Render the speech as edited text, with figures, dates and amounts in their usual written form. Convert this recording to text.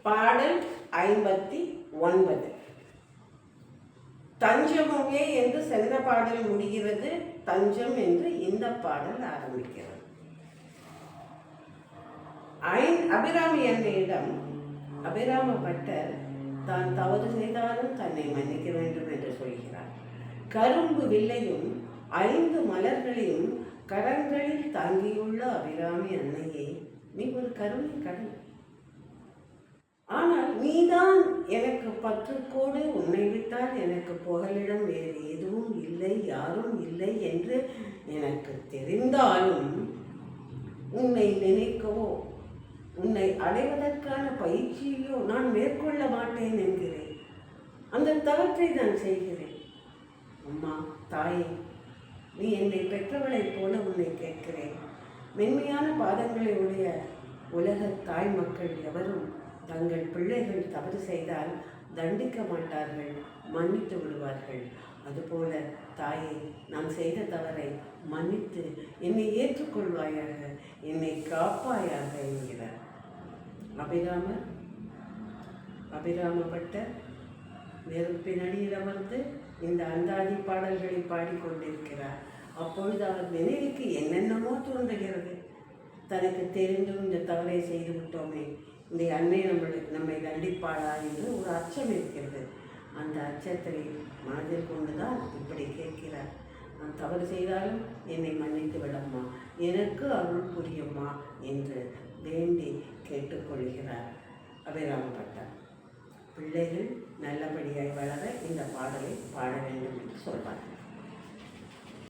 பாடல் 59. தஞ்சமுமே என்று சென்ற பாடல் முடிகிறது, தஞ்சம் என்று இந்த பாடல் ஆரம்பிக்கிறது. அபிராமி அன்னையிடம் அபிராம பட்டர் தான் தவறு செய்தாலும் தன்னை மன்னிக்க வேண்டும் என்று சொல்கிறார். கரும்பு வில்லையும் 5 மலர்களையும் கரங்களில் தாங்கியுள்ள அபிராமி அன்னையே, நீ ஒரு கருணை கடல். ஆனால் நீதான் எனக்கு பற்றுக்கோடு, உன்னை விட்டால் எனக்கு புகலிடம் வேறு எதுவும் இல்லை, யாரும் இல்லை என்று எனக்கு தெரிந்தாலும் உன்னை நினைக்கவோ உன்னை அடைவதற்கான பயிற்சியோ நான் மேற்கொள்ள மாட்டேன் என்கிறேன். அந்த தவற்றை நான் செய்கிறேன். அம்மா, தாயே, நீ என்னை பெற்றவளைப் போல உன்னை கேட்கிறேன். மென்மையான பாதங்களை உடைய உலக தாய் மக்கள் எவரும் தங்கள் பிள்ளைகள் தவறு செய்தால் தண்டிக்க மாட்டார்கள், மன்னித்து விடுவார்கள். அதுபோல தாயே, நான் செய்த தவறை மன்னித்து என்னை ஏற்றுக்கொள்வாயாக, என்னை காப்பாயாக என்கிறார். அபிராமப்பட்டர் நெருப்பின் அடியில் அமர்ந்து இந்த அந்தாதி பாடல்களை பாடிக்கொண்டிருக்கிறார். அப்பொழுது அவர் நினைவுக்கு என்னென்னமோ தோன்றுகிறது. தனக்கு தெரிந்தும் இந்த தவறை செய்து விட்டோமே, இந்த அன்னை நம்மை தண்டிப்பாளா என்று ஒரு அச்சம் இருக்கிறது. அந்த அச்சத்தை மனதில் கொண்டுதான் இப்படி கேட்கிறார். நான் தவறு செய்தாலும் என்னை மன்னித்து விடம்மா, எனக்கு அருள் புரியம்மா என்று வேண்டி கேட்டுக்கொள்கிறார் அபிராமப்பட்டர். பிள்ளைகள் நல்லபடியாய் வளர இந்த பாடலை பாட வேண்டும் என்று சொல்வார்.